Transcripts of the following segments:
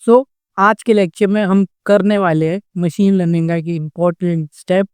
सो आज के लेक्चर में हम करने वाले हैं मशीन लर्निंग का एक इम्पोर्टेंट स्टेप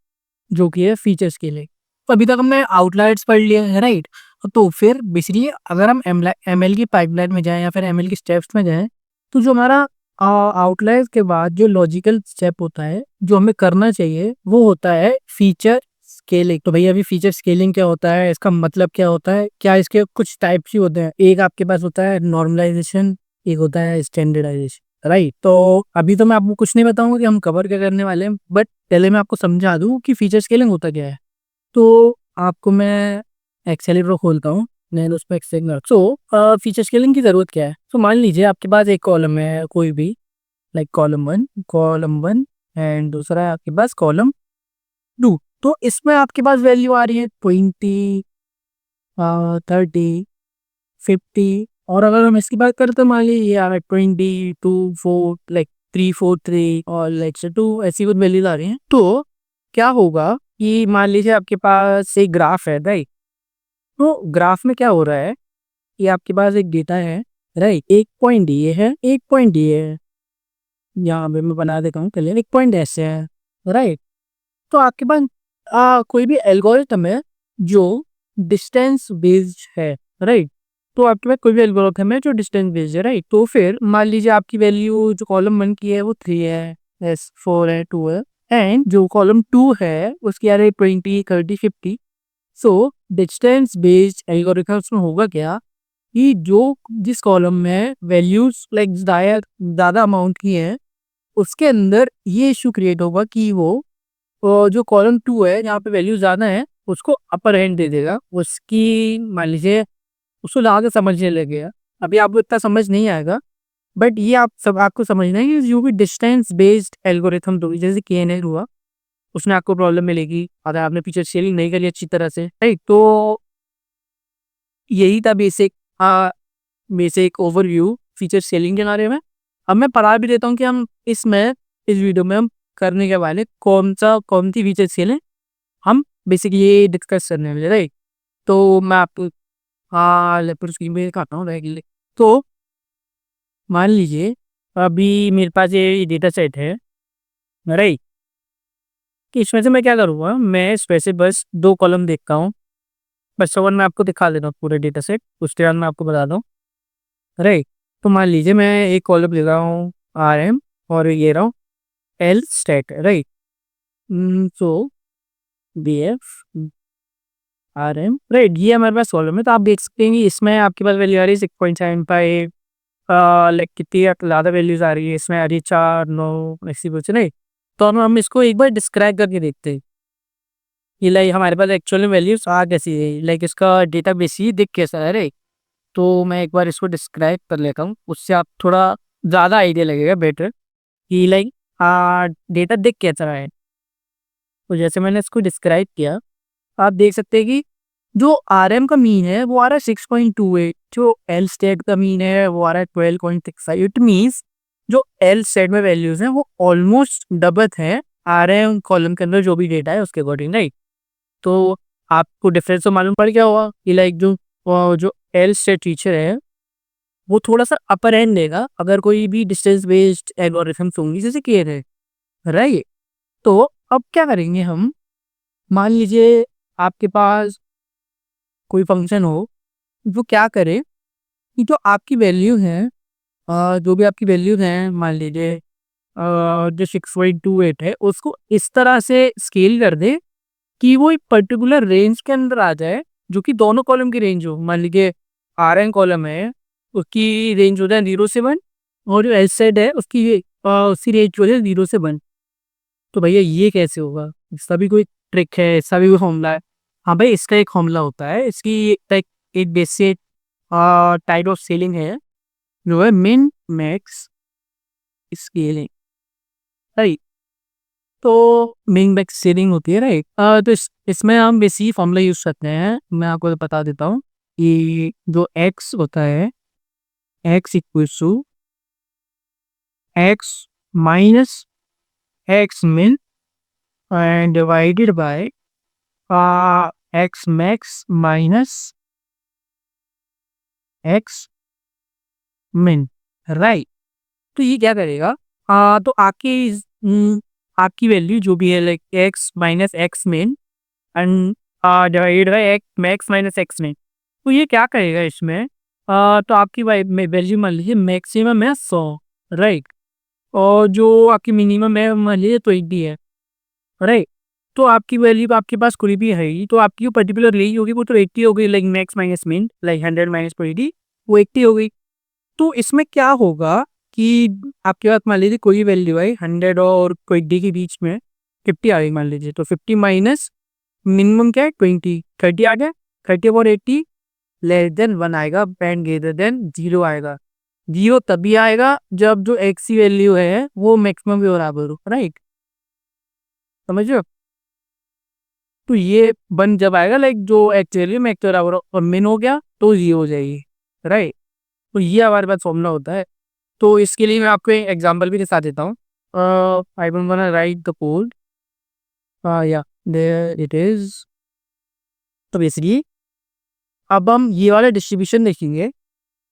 जो कि है फीचर स्केलिंग। तो अभी तक हमने आउटलायर्स पढ़ लिया है, राइट। तो फिर बेसिकली अगर हम एमएल की पाइपलाइन में जाएं या फिर एमएल की स्टेप्स में जाएं, तो जो हमारा आउटलायर्स के बाद जो लॉजिकल स्टेप होता है जो हमें करना चाहिए वो होता है फीचर स्केलिंग। तो भैया अभी फीचर स्केलिंग क्या होता है, इसका मतलब क्या होता है, क्या इसके कुछ टाइप्स ही होते हैं। एक आपके पास होता है नॉर्मलाइजेशन, एक होता है स्टैंडर्डाइजेशन, राइट। तो अभी तो मैं आपको कुछ नहीं बताऊंगा कि हम कवर क्या करने वाले हैं, बट पहले मैं आपको समझा दूं कि फीचर स्केलिंग होता क्या है। तो आपको मैं एक्सेलेटर खोलता हूँ, मैं उस पर एक्सटेंड सो फीचर स्केलिंग की ज़रूरत क्या है। तो मान लीजिए आपके पास एक कॉलम है कोई भी, लाइक कॉलम वन एंड दूसरा है आपके पास कॉलम 2। तो इसमें आपके पास वैल्यू आ रही है 20, 30, 50। और अगर हम इसकी बात करते हैं, मान लीजिए ये आ रहा है 22, 4, लाइक 3, 4, 3 और लाइक से 2, ऐसी कुछ वैल्यूज आ रही हैं। तो क्या होगा कि मान लीजिए आपके पास एक ग्राफ है, राइट। तो ग्राफ में क्या हो रहा है कि आपके पास एक डेटा है, राइट। एक पॉइंट ये है, एक पॉइंट ये है। यहाँ पे मैं बना देता हूँ, चलिए एक पॉइंट ऐसे है, राइट। तो आपके पास कोई भी एल्गोरिथम है जो डिस्टेंस बेस्ड है, राइट। तो आपके पास कोई भी एल्गोरिथम है जो डिस्टेंस बेस्ड है, राइट। तो फिर मान लीजिए आपकी वैल्यू जो कॉलम 1 की है वो 3 है, 4 है, 2 है। एंड जो कॉलम 2 है उसकी आ रही है 20, 30, 50। सो डिस्टेंस बेस्ड एल्गोरिथम्स में होगा क्या कि जो जिस कॉलम में वैल्यूज लाइक ज़्यादा अमाउंट की है उसके अंदर ये इशू क्रिएट होगा कि वो जो कॉलम 2 है जहाँ पे वैल्यू ज़्यादा है उसको अपर हैंड दे देगा, उसकी मान लीजिए उसको लगा के समझने लगेगा। अभी आपको इतना समझ नहीं आएगा, बट ये आप सब आपको समझना है कि जो भी डिस्टेंस बेस्ड एल्गोरिथम होगी जैसे KNN हुआ, उसमें आपको प्रॉब्लम मिलेगी अगर आपने फीचर शेयरिंग नहीं करी अच्छी तरह से, राइट। तो यही था बेसिक ओवरव्यू फीचर सेलिंग के बारे में। अब मैं पढ़ा भी देता हूँ कि हम इस वीडियो में हम करने के वाले कौन सी फीचर सेल हम बेसिकली ये डिस्कस करने वाले, राइट। तो मैं आपको लेपर स्क्रीन पे दिखाता हूँ राइट। तो मान लीजिए अभी मेरे पास ये डेटा सेट है, राइट। कि इसमें से मैं क्या करूँगा, मैं इसमें से बस 2 कॉलम देखता हूँ। बस सवन मैं आपको दिखा देता हूँ पूरे डेटा सेट, उसके बाद मैं आपको बता दूँ, राइट। तो मान लीजिए मैं एक कॉलम ले रहा हूँ RM और ये रहा हूँ L स्टेट, राइट। सो BF RM, राइट। ये हमारे पास कॉलम है। तो आप देख सकते हैं कि इसमें आपके पास वैल्यू आ रही है 6.75, लाइक कितनी ज़्यादा वैल्यूज आ रही है इसमें, आ रही है 4, 9 ऐसी कुछ, नहीं। तो हम इसको एक बार डिस्क्राइब करके देखते हैं कि लाइक हमारे पास एक्चुअल में वैल्यूज आ कैसी है, लाइक इसका डेटा बेस ही दिख कैसा है, राइट। तो मैं एक बार इसको डिस्क्राइब कर लेता हूँ, उससे आप थोड़ा ज़्यादा आइडिया लगेगा बेटर कि लाइक डेटा दिख कैसा है। तो जैसे मैंने इसको डिस्क्राइब किया, आप देख सकते हैं कि जो RM का मीन है वो आ रहा है 6.28, जो L स्टेट का मीन है वो आ रहा है 12.65। इट मीन्स जो L स्टेट में वैल्यूज हैं वो ऑलमोस्ट डबल है RM कॉलम के अंदर जो भी डेटा है उसके अकॉर्डिंग, राइट। तो आपको डिफरेंस तो मालूम पड़ गया होगा कि लाइक जो L स्टेट टीचर है वो थोड़ा सा अपर एंड देगा अगर कोई भी डिस्टेंस बेस्ड एल्गोरिथम्स होंगी जैसे केयर है, राइट। तो अब क्या करेंगे हम, मान लीजिए आपके पास कोई फंक्शन हो जो क्या करे कि जो आपकी वैल्यू है, जो भी आपकी वैल्यूज हैं, मान लीजिए जो 6.28 है उसको इस तरह से स्केल कर दे कि वो एक पर्टिकुलर रेंज के अंदर आ जाए जो कि दोनों कॉलम की रेंज हो। मान लीजिए RM कॉलम है उसकी रेंज हो जाए 0 से 1, और जो एस सेड है उसकी रेंज हो जाए 0 से 1। तो भैया ये कैसे होगा, इसका भी कोई ट्रिक है, इसका भी कोई फॉर्मूला है। हाँ भाई, इसका एक फॉर्मूला होता है, इसकी एक बेसिक टाइप ऑफ सेलिंग है जो है मिन मैक्स स्केलिंग, राइट। तो मिन मैक्स सेलिंग होती है, राइट। तो इसमें हम बेसिक फॉर्मूला यूज करते हैं, मैं आपको बता देता हूँ कि जो एक्स होता है, X equals to X minus X min and divided by X max minus X min, right. तो ये क्या करेगा, तो आपकी वैल्यू जो भी है like x minus x main and divide by x minus x main, तो ये क्या करेगा इसमें, तो आपकी वैल्यू मान लीजिए मैक्सिमम है 100, राइट, और जो आपकी मिनिमम है मान लीजिए 20 है, राइट। तो आपकी वैल्यू आपके पास कोई भी है तो आपकी जो पर्टिकुलर यही होगी वो तो 80 हो गई, लाइक मैक्स माइनस मिन, लाइक 100 माइनस 20 वो 80 हो गई। तो इसमें क्या होगा कि आपके पास मान लीजिए कोई वैल्यू है 100 और 20 के बीच में 50 आ गई मान लीजिए, तो 50 माइनस मिनिमम क्या है 20, 30 आ गया, 30 और 80 लेस देन 1 आएगा एंड ग्रेटर देन 0 आएगा। 0 तभी आएगा जब जो एक्स की वैल्यू है वो मैक्सिमम के बराबर हो, राइट, समझ रहे हो। तो ये बन जब आएगा लाइक जो एक्चुअली में एक्स बराबर और मिन हो गया तो 0 हो जाएगी, राइट। तो ये हमारे पास फॉर्मूला होता है। तो इसके लिए मैं आपको एक एग्जांपल भी दिखा देता हूँ। I am gonna right the code, या देयर इट इज। तो बेसिकली अब हम ये वाला डिस्ट्रीब्यूशन देखेंगे।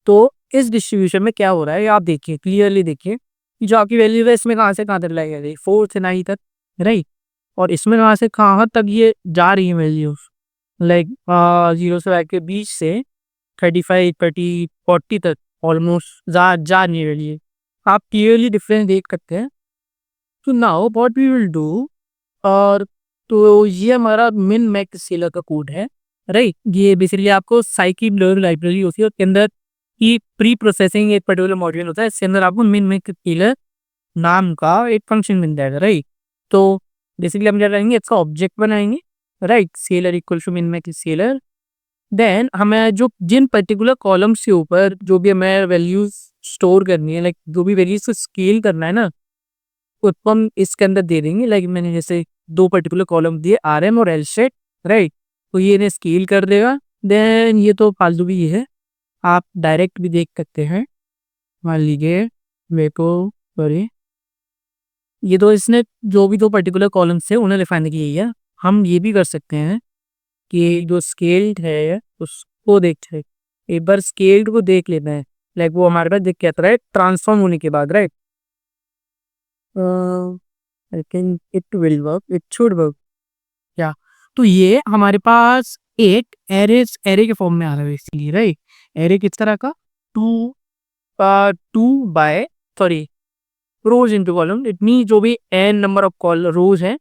तो इस डिस्ट्रीब्यूशन में क्या हो रहा है ये आप देखिए, क्लियरली देखिए कि जो आपकी वैल्यू है इसमें कहाँ तक लाई गई, 4 से 9 तक, राइट। और इसमें कहाँ से कहाँ तक ये जा रही है वैल्यूज, लाइक 0 से 5 के बीच से 35 30 40 तक ऑलमोस्ट जा नहीं रही है। आप क्लियरली डिफरेंस देख सकते हैं। तो now what we will do, और तो ये हमारा मिन मैक्स स्केलर का कोड है, राइट। ये बेसिकली आपको साइकिल लाइब्रेरी होती है, उसके अंदर की प्री प्रोसेसिंग एक पर्टिकुलर मॉड्यूल होता है, इसके अंदर आपको मिन मैक्स स्केलर नाम का एक फंक्शन मिल जाएगा, राइट। तो बेसिकली हम क्या करेंगे, इसका ऑब्जेक्ट बनाएंगे, right, scaler equal to min max scaler. Then हमें जो जिन पर्टिकुलर कॉलम्स के ऊपर जो भी हमें वैल्यूज स्टोर करनी है, लाइक जो भी वैल्यूज को स्केल करना है ना, उसको हम इसके अंदर दे देंगे। लाइक मैंने जैसे दो पर्टिकुलर कॉलम दिए आर एम और एल सेट, राइट। तो ये इन्हें स्केल कर देगा। देन ये तो फालतू भी है, आप डायरेक्ट भी देख सकते हैं। मान लीजिए मेरे को, सॉरी, ये तो इसने जो भी दो पर्टिकुलर कॉलम्स है उन्हें डिफाइन किया है। हम ये भी कर सकते हैं कि जो स्केल्ड है उसको देखते हैं, एक बार स्केल्ड को देख लेते हैं। लाइक वो हमारे पास दिख के आता है ट्रांसफॉर्म होने के बाद, right. I think it will work, it should work, क्या। तो ये हमारे पास एक एरे के फॉर्म में आ रहा है इसलिए, राइट। एरे किस तरह का, two two by, sorry, rows into column, इतनी जो भी N number of col rows है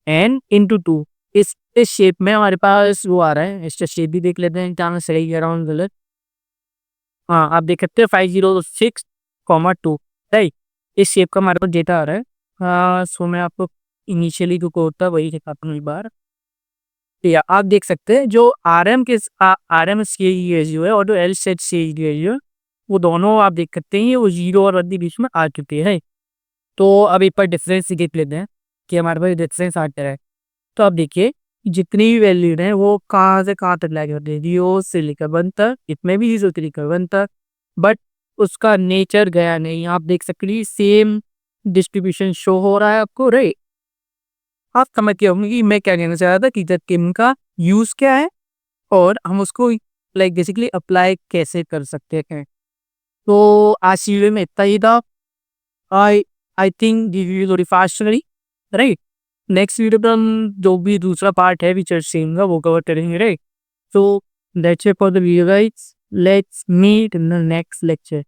एन इंटू टू, इस शेप में हमारे पास वो आ रहा है। इसका शेप भी देख लेते हैं क्या मैं सही कह रहा हूँ गलत। हाँ, आप देख सकते हैं 506,2, राइट। इस शेप का हमारे पास डेटा आ रहा है। हाँ, सो मैं आपको इनिशियली जो कोड था वही दिखाता हूँ एक बार। या आप देख सकते हैं जो आर एम सी रेशियो है और जो एल सेट सी रेशियो है, वो दोनों आप देख सकते हैं वो 0 और 1 के बीच में आ चुके हैं। तो अब एक बार डिफरेंस देख लेते हैं कि हमारे पास डिफरेंस आता है। तो आप देखिए जितनी भी वैल्यू है वो कहाँ से कहाँ तक लाके होते हैं, 0 से लेकर 1 तक, इसमें भी 0 से लेकर 1 तक, बट उसका नेचर गया नहीं। आप देख सकते हैं सेम डिस्ट्रीब्यूशन शो हो रहा है आपको, राइट। आप समझ के होंगे कि मैं क्या कहना चाह रहा था कि किम का यूज क्या है और हम उसको लाइक बेसिकली अप्लाई कैसे कर सकते हैं। तो आज की वीडियो में इतना ही था। आई आई थिंक दिस वीडियो थोड़ी फास्ट चली, राइट। नेक्स्ट वीडियो पर हम जो भी दूसरा पार्ट है विचर्स सेम का वो कवर करेंगे, right. So that's it for the video guys. Let's meet in the next lecture.